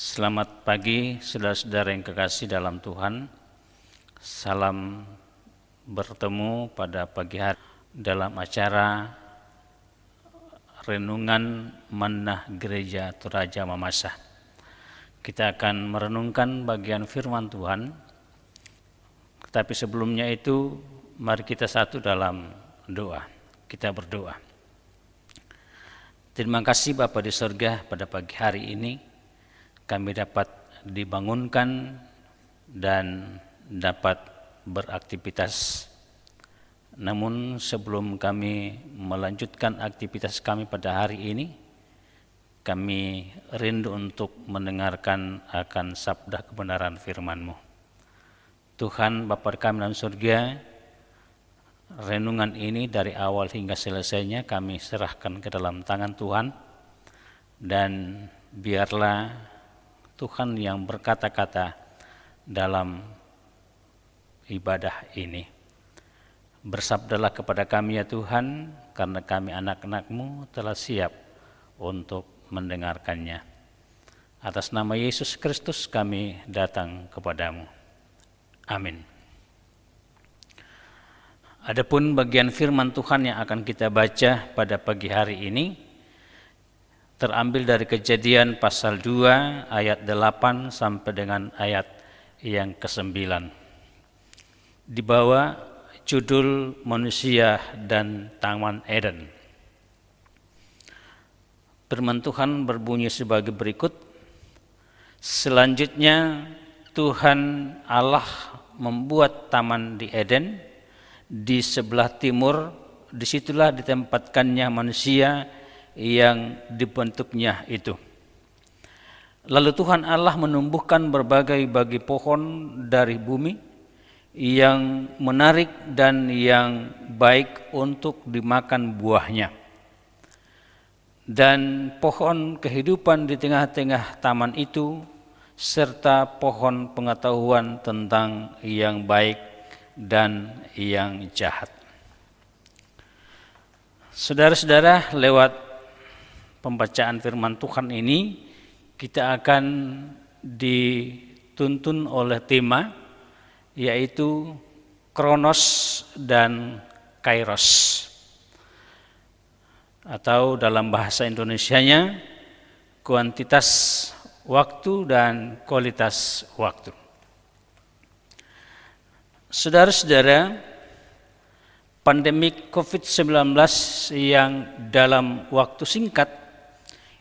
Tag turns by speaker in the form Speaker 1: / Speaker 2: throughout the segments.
Speaker 1: Selamat pagi saudara-saudara yang kekasih dalam Tuhan. Salam bertemu pada pagi hari dalam acara Renungan Manah Gereja Toraja Mamasa. Kita akan merenungkan bagian firman Tuhan. Tetapi sebelumnya itu mari kita satu dalam doa. Kita berdoa. Terima kasih Bapa di surga, pada pagi hari ini kami dapat dibangunkan dan dapat beraktivitas. Namun sebelum kami melanjutkan aktivitas kami pada hari ini, kami rindu untuk mendengarkan akan sabda kebenaran firman-Mu. Tuhan Bapa kami dalam surga, renungan ini dari awal hingga selesainya kami serahkan ke dalam tangan Tuhan, dan biarlah Tuhan yang berkata-kata dalam ibadah ini. Bersabdalah kepada kami ya Tuhan, karena kami anak-anak-Mu telah siap untuk mendengarkannya. Atas nama Yesus Kristus kami datang kepadamu. Amin. Adapun bagian firman Tuhan yang akan kita baca pada pagi hari ini terambil dari Kejadian pasal 2 ayat 8 sampai dengan ayat yang ke-9. Di bawah judul Manusia dan Taman Eden. Firman Tuhan berbunyi sebagai berikut. Selanjutnya Tuhan Allah membuat taman di Eden di sebelah timur, disitulah ditempatkannya manusia yang dibentuknya itu. Lalu Tuhan Allah menumbuhkan berbagai bagi pohon dari bumi yang menarik dan yang baik untuk dimakan buahnya. Dan pohon kehidupan di tengah-tengah taman itu, serta pohon pengetahuan tentang yang baik dan yang jahat. Saudara-saudara, lewat pembacaan firman Tuhan ini kita akan dituntun oleh tema, yaitu Kronos dan Kairos, atau dalam bahasa Indonesianya kuantitas waktu dan kualitas waktu. Saudara-saudara, pandemi COVID-19 yang dalam waktu singkat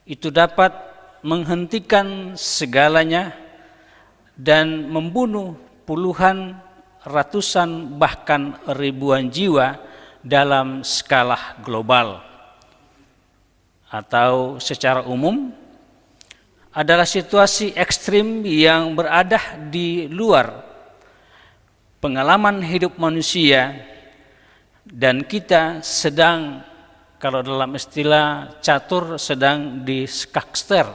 Speaker 1: itu dapat menghentikan segalanya dan membunuh puluhan, ratusan, bahkan ribuan jiwa dalam skala global, atau secara umum adalah situasi ekstrim yang berada di luar pengalaman hidup manusia, dan kita sedang, kalau dalam istilah catur, sedang di skakster.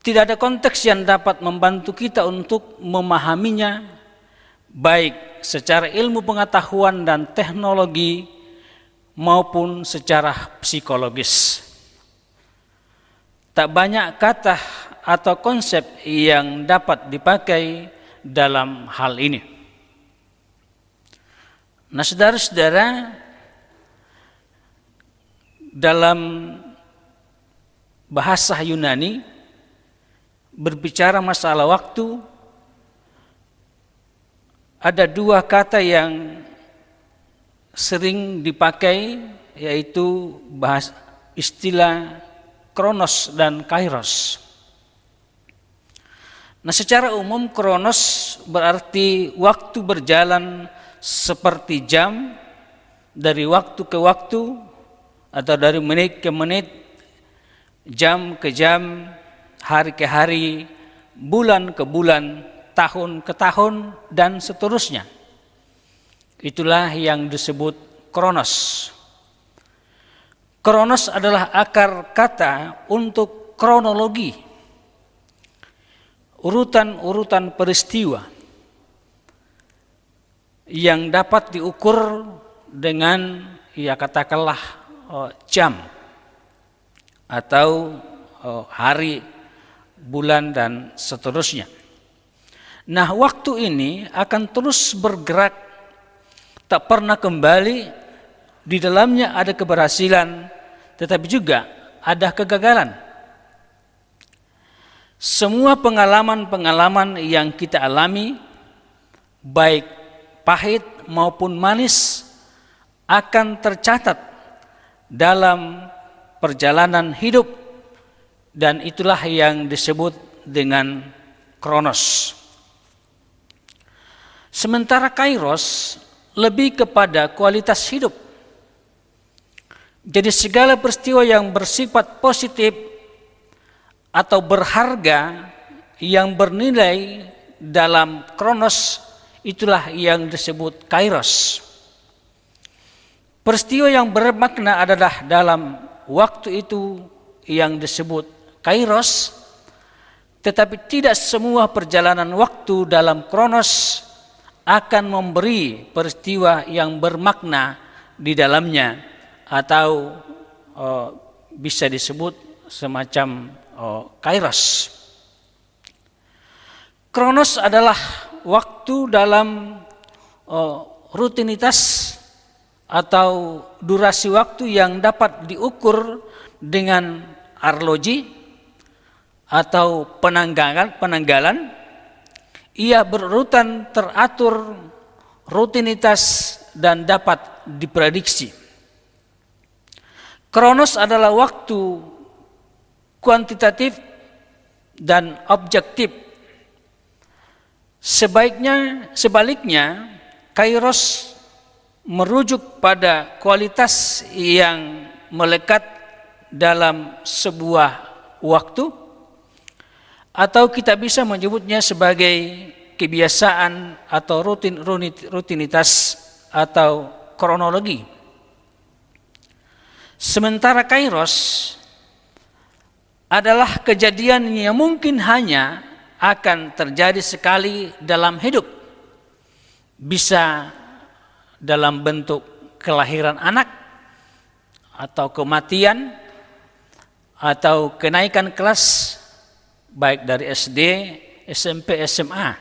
Speaker 1: Tidak ada konteks yang dapat membantu kita untuk memahaminya, baik secara ilmu pengetahuan dan teknologi maupun secara psikologis. Tak banyak kata atau konsep yang dapat dipakai dalam hal ini. Nah, saudara-saudara, dalam bahasa Yunani berbicara masalah waktu, ada dua kata yang sering dipakai, yaitu istilah Kronos dan Kairos. Nah, secara umum Kronos berarti waktu berjalan seperti jam, dari waktu ke waktu, atau dari menit ke menit, jam ke jam, hari ke hari, bulan ke bulan, tahun ke tahun, dan seterusnya. Itulah yang disebut Kronos. Kronos adalah akar kata untuk kronologi, urutan-urutan peristiwa yang dapat diukur dengan, ya katakanlah, jam atau hari, bulan, dan seterusnya. Nah, waktu ini akan terus bergerak, tak pernah kembali. Di dalamnya ada keberhasilan, tetapi juga ada kegagalan. Semua pengalaman-pengalaman yang kita alami, baik pahit maupun manis, akan tercatat dalam perjalanan hidup, dan itulah yang disebut dengan kronos. Sementara kairos lebih kepada kualitas hidup. Jadi segala peristiwa yang bersifat positif atau berharga yang bernilai dalam kronos, itulah yang disebut kairos. Peristiwa yang bermakna adalah dalam waktu itu yang disebut kairos, tetapi tidak semua perjalanan waktu dalam kronos akan memberi peristiwa yang bermakna di dalamnya, atau bisa disebut semacam kairos. Kronos adalah waktu dalam rutinitas atau durasi waktu yang dapat diukur dengan arloji atau penanggalan. Ia berurutan, teratur, rutinitas, dan dapat diprediksi. Kronos adalah waktu kuantitatif dan objektif. Sebaliknya, kairos merujuk pada kualitas yang melekat dalam sebuah waktu, atau kita bisa menyebutnya sebagai kebiasaan atau rutinitas atau kronologi. Sementara kairos adalah kejadian yang mungkin hanya akan terjadi sekali dalam hidup. Bisa dalam bentuk kelahiran anak, atau kematian, atau kenaikan kelas, baik dari SD, SMP, SMA.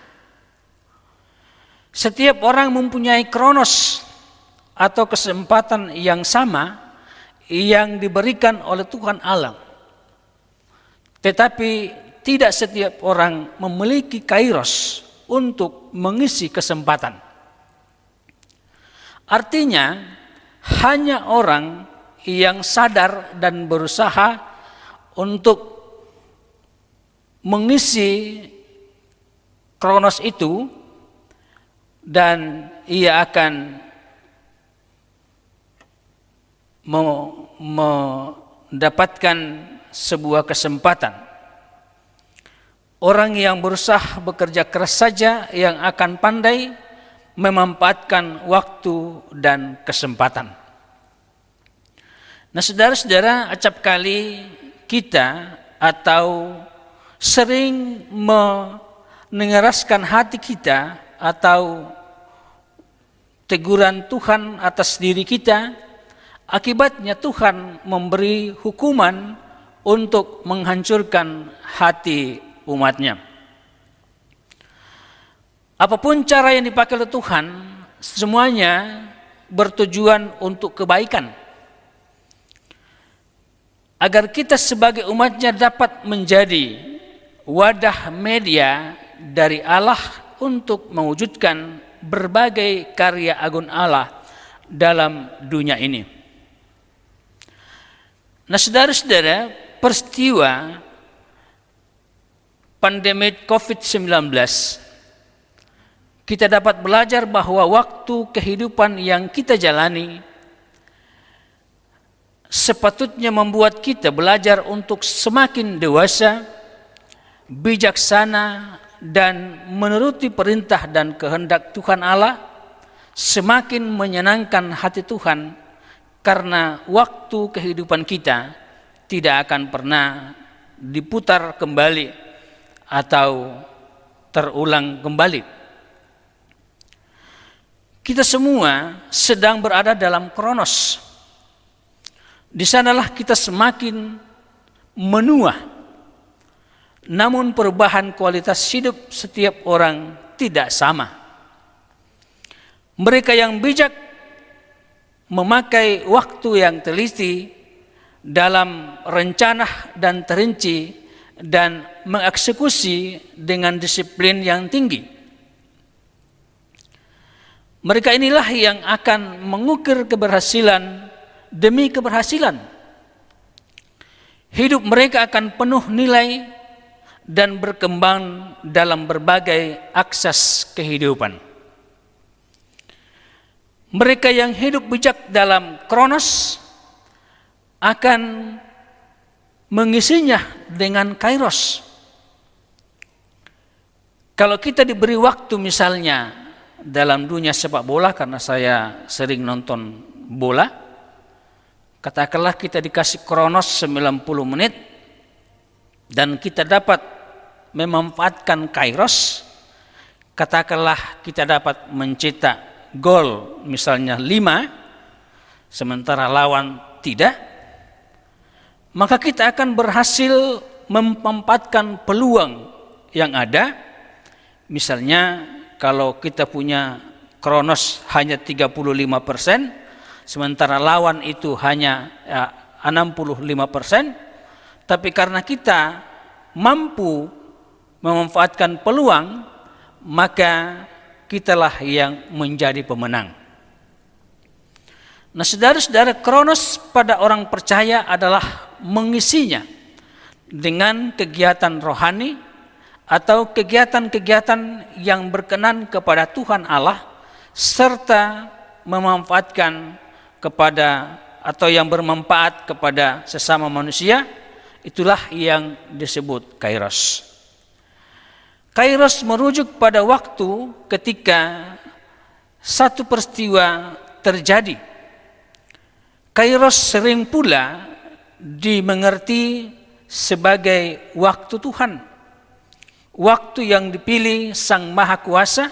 Speaker 1: Setiap orang mempunyai kronos atau kesempatan yang sama yang diberikan oleh Tuhan Allah. Tetapi tidak setiap orang memiliki kairos untuk mengisi kesempatan. Artinya, hanya orang yang sadar dan berusaha untuk mengisi kronos itu, dan ia akan mendapatkan sebuah kesempatan. Orang yang berusaha bekerja keras saja yang akan pandai memanfaatkan waktu dan kesempatan. Nah, saudara-saudara, acap kali kita atau sering mengeraskan hati kita atau teguran Tuhan atas diri kita, akibatnya Tuhan memberi hukuman untuk menghancurkan hati umatnya. Apapun cara yang dipakai oleh Tuhan, semuanya bertujuan untuk kebaikan, agar kita sebagai umatnya dapat menjadi wadah media dari Allah untuk mewujudkan berbagai karya agung Allah dalam dunia ini. Nah, saudara-saudara, peristiwa pandemi COVID-19, kita dapat belajar bahwa waktu kehidupan yang kita jalani sepatutnya membuat kita belajar untuk semakin dewasa, bijaksana, dan menuruti perintah dan kehendak Tuhan Allah, semakin menyenangkan hati Tuhan, karena waktu kehidupan kita tidak akan pernah diputar kembali atau terulang kembali. Kita semua sedang berada dalam kronos. Di sanalah kita semakin menua namun perubahan kualitas hidup setiap orang tidak sama. Mereka yang bijak memakai waktu yang teliti dalam rencana dan terinci dan mengeksekusi dengan disiplin yang tinggi. Mereka inilah yang akan mengukir keberhasilan demi keberhasilan. Hidup mereka akan penuh nilai dan berkembang dalam berbagai akses kehidupan. Mereka yang hidup bijak dalam Kronos akan mengisinya dengan Kairos. Kalau kita diberi waktu misalnya dalam dunia sepak bola, karena saya sering nonton bola, katakanlah kita dikasih Kronos 90 menit dan kita dapat memanfaatkan Kairos, katakanlah kita dapat mencetak gol misalnya 5 sementara lawan tidak, maka kita akan berhasil memanfaatkan peluang yang ada. Misalnya kalau kita punya Kronos hanya 35%, sementara lawan itu hanya 65%, tapi karena kita mampu memanfaatkan peluang, maka kitalah yang menjadi pemenang. Nah, saudara-saudara, Kronos pada orang percaya adalah mengisinya dengan kegiatan rohani atau kegiatan-kegiatan yang berkenan kepada Tuhan Allah serta memanfaatkan kepada atau yang bermanfaat kepada sesama manusia. Itulah yang disebut Kairos. Kairos merujuk pada waktu ketika satu peristiwa terjadi. Kairos sering pula dimengerti sebagai waktu Tuhan, waktu yang dipilih Sang Maha Kuasa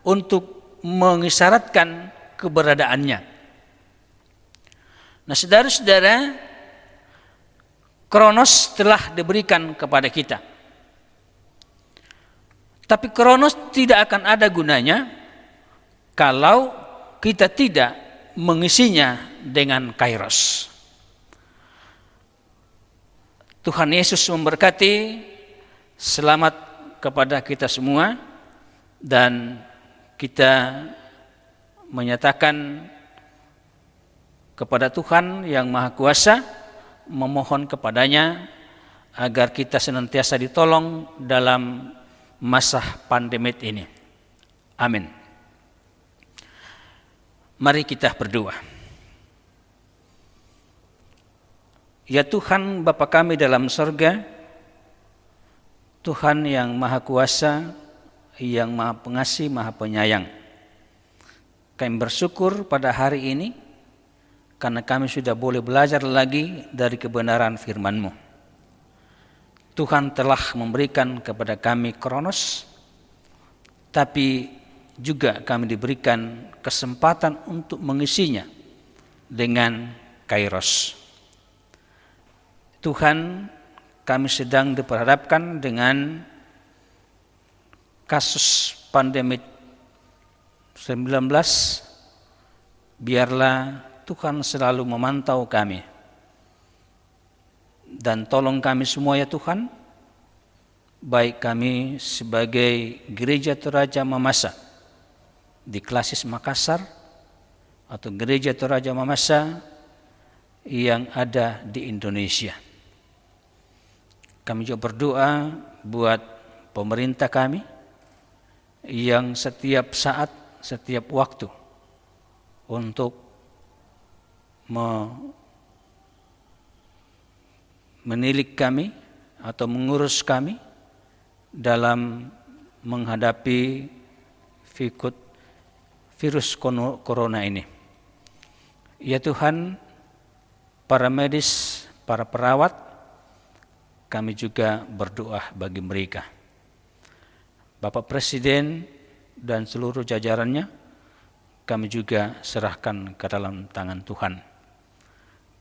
Speaker 1: untuk mengisyaratkan keberadaannya. Nah, saudara-saudara, Kronos telah diberikan kepada kita. Tapi Kronos tidak akan ada gunanya kalau kita tidak mengisinya dengan Kairos. Tuhan Yesus memberkati. Selamat kepada kita semua, dan kita menyatakan kepada Tuhan yang Maha Kuasa, memohon kepadanya agar kita senantiasa ditolong dalam masa pandemi ini. Amin. Mari kita berdoa. Ya Tuhan Bapa kami dalam sorga, Tuhan yang Maha Kuasa, yang Maha Pengasih, Maha Penyayang, kami bersyukur pada hari ini karena kami sudah boleh belajar lagi dari kebenaran firman-Mu. Tuhan telah memberikan kepada kami Kronos, tapi juga kami diberikan kesempatan untuk mengisinya dengan Kairos. Tuhan, kami sedang diperhadapkan dengan kasus pandemi 19. Biarlah Tuhan selalu memantau kami. Dan tolong kami semua ya Tuhan, baik kami sebagai Gereja Toraja Mamasa di Klasis Makassar atau Gereja Toraja Mamasa yang ada di Indonesia. Kami juga berdoa buat pemerintah kami yang setiap saat, setiap waktu untuk menilik kami atau mengurus kami dalam menghadapi virus corona ini. Ya Tuhan, para medis, para perawat, kami juga berdoa bagi mereka. Bapak Presiden dan seluruh jajarannya, kami juga serahkan ke dalam tangan Tuhan.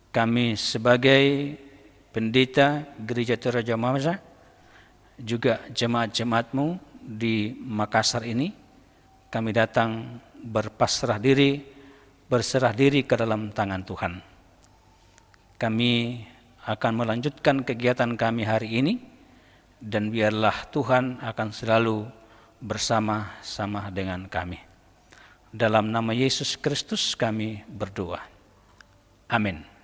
Speaker 1: Kami sebagai pendeta Gereja Toraja Mamasa juga jemaat-jemaat-Mu di Makassar ini. Kami datang berserah diri ke dalam tangan Tuhan. Kami akan melanjutkan kegiatan kami hari ini, dan biarlah Tuhan akan selalu bersama-sama dengan kami. Dalam nama Yesus Kristus kami berdoa. Amin.